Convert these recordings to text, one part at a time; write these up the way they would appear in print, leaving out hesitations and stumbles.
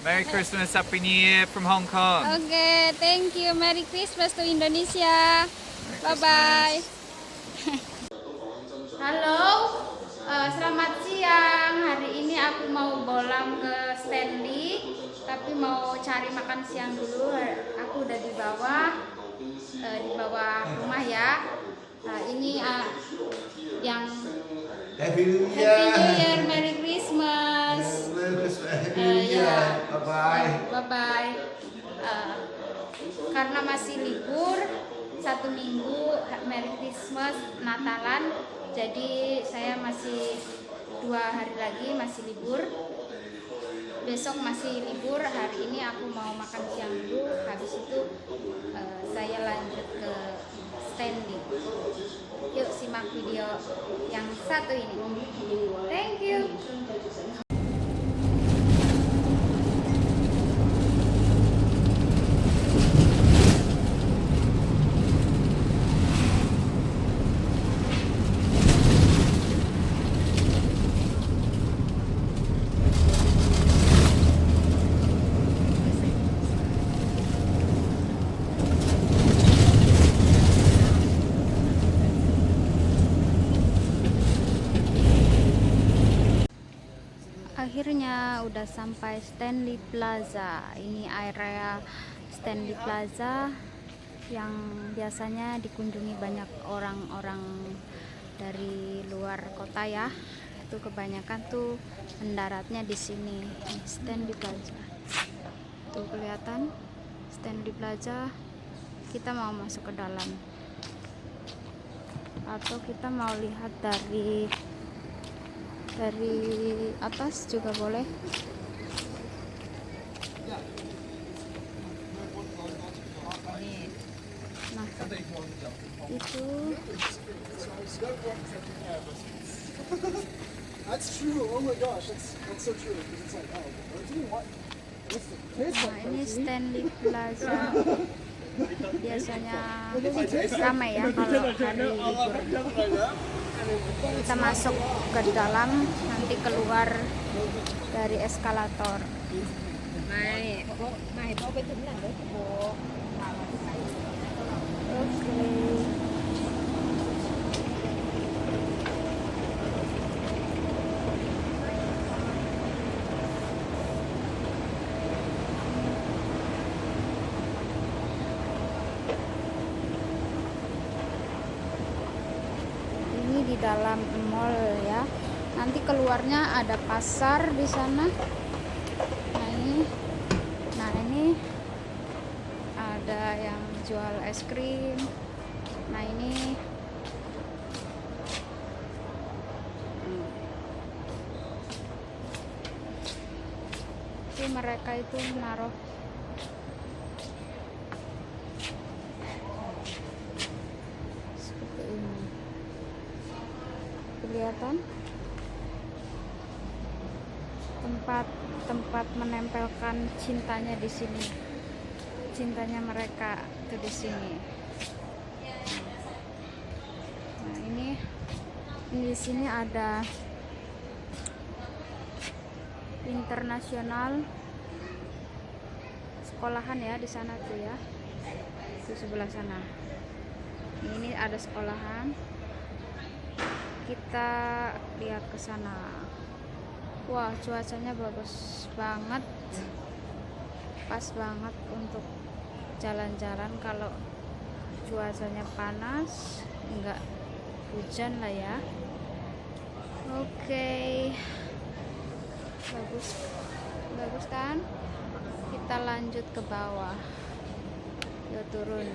Merry Christmas, Happy New Year from Hong Kong. Oke, thank you. Merry Christmas to Indonesia. Bye bye. Halo, selamat siang. Hari ini aku mau bolang ke Stanley, tapi mau cari makan siang dulu. Aku udah di bawah rumah ya. Ini yang Happy New Happy Year. New Year, Merry Christmas. Happy New Year. Bye bye. Bye bye. Karena masih libur 1 minggu, Merry Christmas, Natalan. Jadi saya masih 2 hari lagi masih libur. Besok masih libur. Hari ini aku mau makan siang dulu. Habis itu saya lanjut ke Stanley. Yuk simak video yang satu ini. Thank you. Akhirnya udah sampai Stanley Plaza. Ini area Stanley Plaza yang biasanya dikunjungi banyak orang-orang dari luar kota ya. Itu kebanyakan tuh mendaratnya di sini. Stanley Plaza. Tuh kelihatan Stanley Plaza. Kita mau masuk ke dalam. Atau kita mau lihat dari atas juga boleh. Nah, itu That's true. Oh my gosh, that's so true. Because it's like, oh, what do you want? nah, ini Stanley Plaza. Biasanya ramai ya kalau hari libur. Kita masuk ke dalam, nanti keluar dari eskalator. Oke. Di dalam mall ya. Nanti keluarnya ada pasar di sana. Nah ini ada yang jual es krim. Nah ini mereka itu naruh seperti ini. Kelihatan tempat menempelkan cintanya di sini. Cintanya mereka itu di sini. Nah, ini di sini ada internasional sekolahan ya di sana tuh ya. Itu sebelah sana. Ini ada sekolahan. Kita lihat ke sana. Wah, cuacanya bagus banget. Pas banget untuk jalan-jalan kalau cuacanya panas, enggak hujan lah ya. Oke. Bagus kan? Kita lanjut ke bawah. Yuk turun.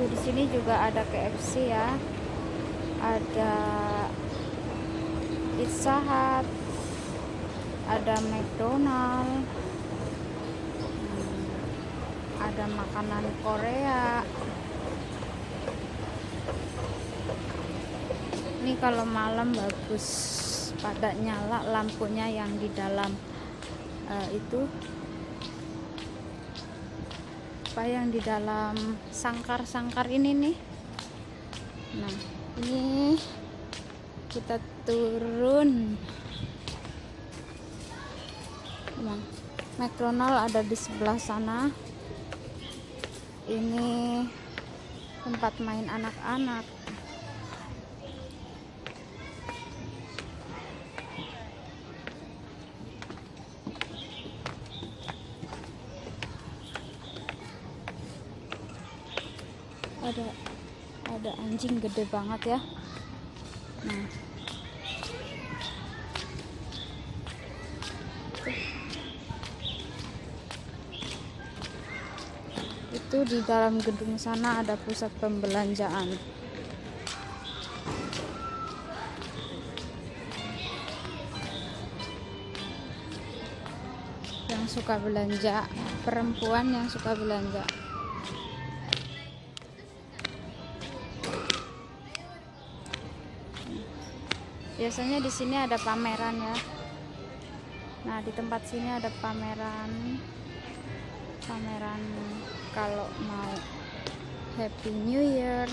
di sini juga ada KFC ya, ada Pizza Hut, ada McDonald, ada makanan Korea. Ini kalau malam bagus, pada nyala lampunya yang di dalam itu apa yang di dalam sangkar-sangkar ini nih. Nah, ini kita turun. Nah, McDonald ada di sebelah sana. Ini tempat main anak-anak. Ada anjing gede banget ya. Nah, itu di dalam gedung sana ada pusat pembelanjaan. Yang suka belanja, perempuan yang suka belanja. Biasanya di sini ada pameran ya. Nah, di tempat sini ada pameran kalau mau Happy New Year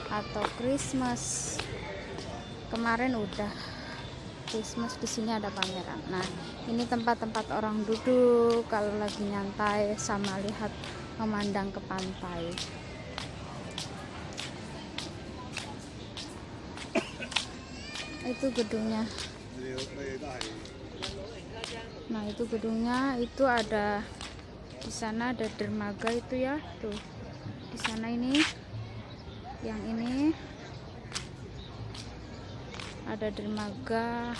atau Christmas. Kemarin udah Christmas, di sini ada pameran. Nah, ini tempat-tempat orang duduk kalau lagi nyantai sama lihat memandang ke pantai. Itu gedungnya. Nah, itu gedungnya, itu ada di sana ada dermaga itu ya, tuh. Di sana ini, yang ini ada dermaga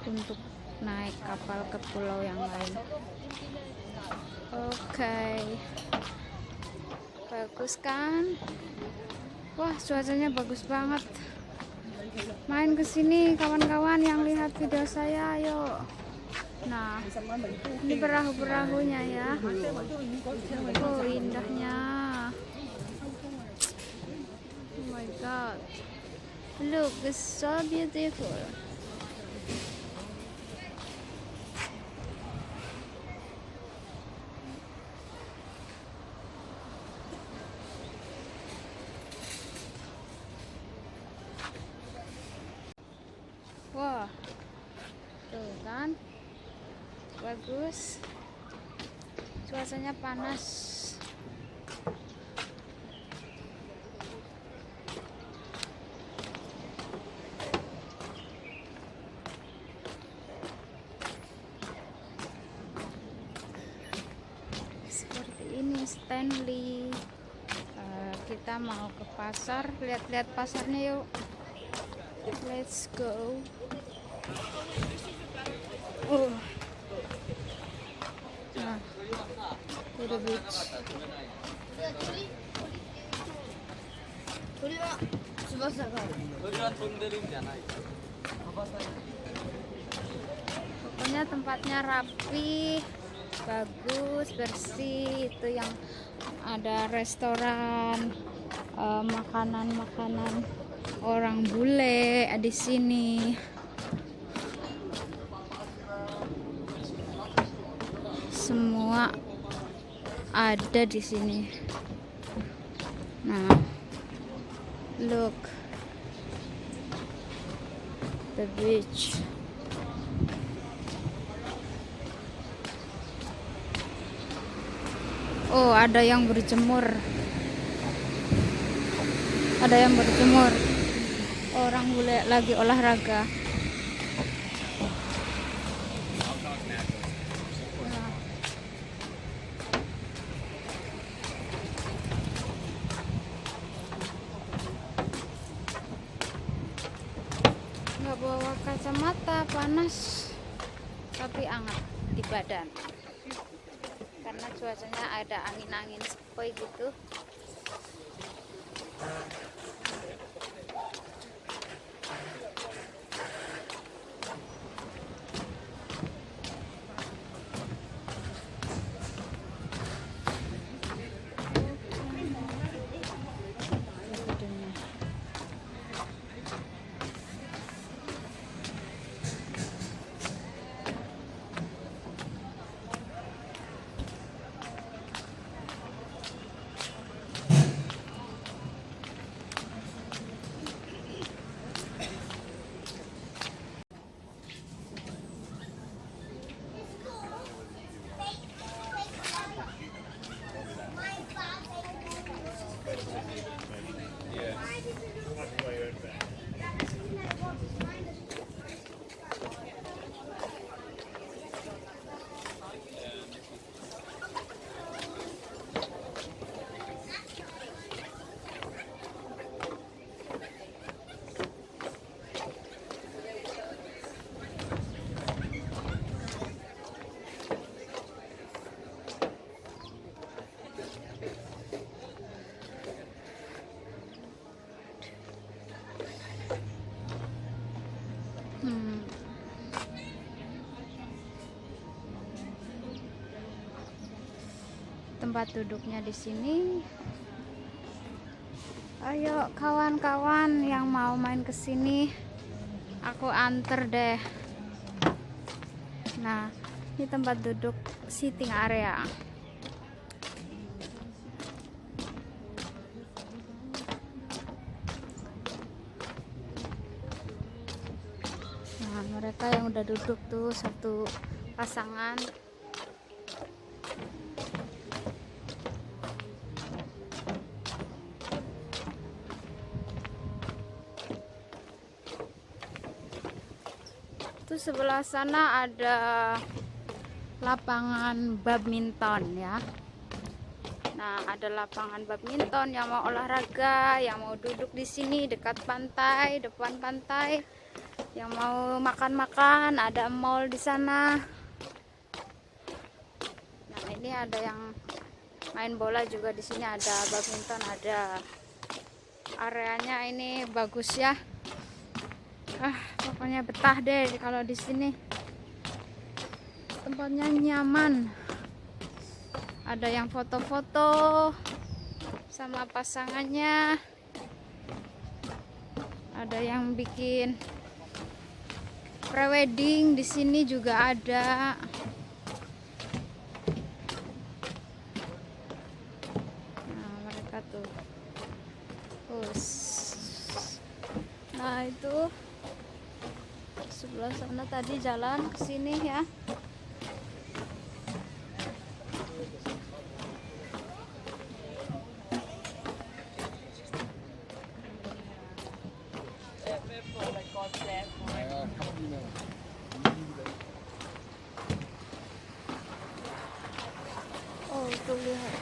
untuk naik kapal ke pulau yang lain. Oke. Bagus kan? Wah, cuacanya bagus banget. Main ke sini kawan-kawan yang lihat video saya, ayo. Nah, ini perahu-perahunya ya. Oh, indahnya. Oh my god. Look, it's so beautiful. Wah, tuh kan, bagus. Cuacanya panas. Seperti ini Stanley. Kita mau ke pasar, lihat-lihat pasarnya yuk. Let's go. Oh. Nah, to the beach. Pokoknya tempatnya rapi, bagus, bersih. Itu yang ada restoran, makanan-makanan orang bule di sini. Semua ada di sini. Nah, look the beach. Oh, ada yang berjemur. Ada yang berjemur. Orang bule lagi olahraga. Nggak bawa kacamata, panas tapi hangat di badan karena cuacanya ada angin-angin sepoi gitu. Tempat duduknya di sini. Ayo kawan-kawan yang mau main ke sini, aku anter deh. Nah, ini tempat duduk sitting area. Nah, mereka yang udah duduk tuh satu pasangan. Tuh sebelah sana ada lapangan badminton ya. Nah, ada lapangan badminton yang mau olahraga, yang mau duduk di sini dekat pantai, depan pantai, yang mau makan-makan, ada mall di sana. Nah, ini ada yang main bola juga di sini, ada badminton, ada. Areanya ini bagus ya. Pokoknya betah deh kalau di sini. Tempatnya nyaman. Ada yang foto-foto sama pasangannya. Ada yang bikin prewedding di sini juga ada. Nah, mereka tuh. Nah, itu sebelah sana tadi jalan ke sini ya. Oh, tuh lihat.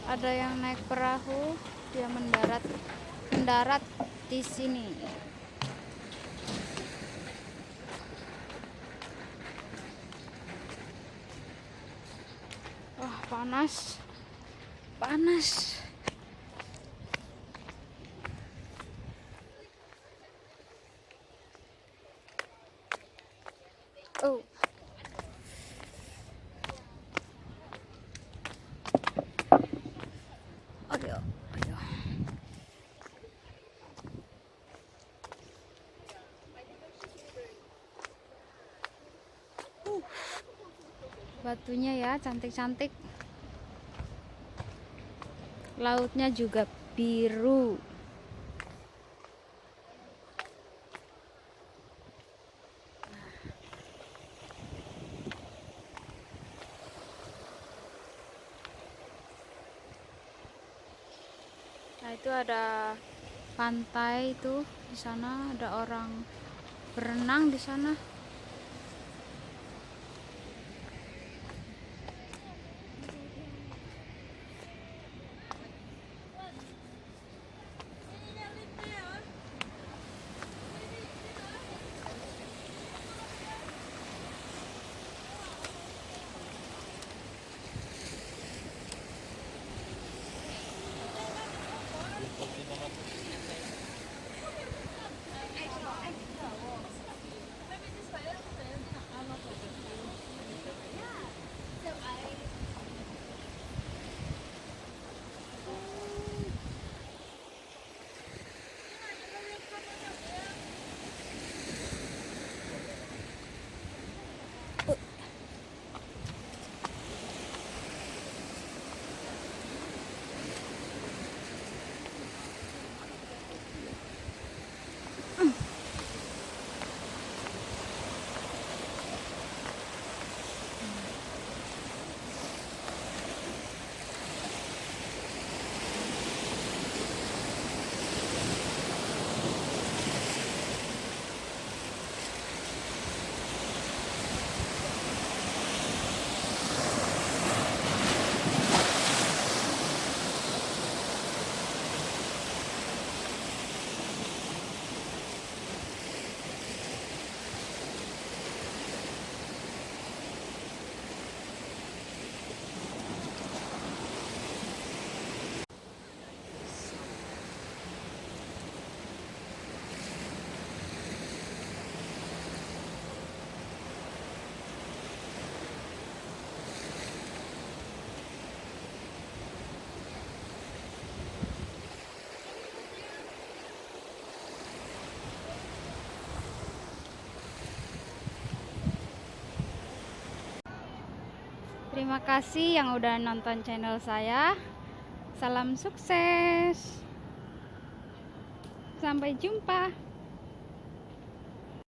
Ada yang naik perahu, dia mendarat di sini. Wah, panas. Oh. Ayo. Batunya ya cantik-cantik. Lautnya juga biru. Nah, itu ada pantai itu di sana, ada orang berenang di sana. Terima kasih yang udah nonton channel saya. Salam sukses. Sampai jumpa.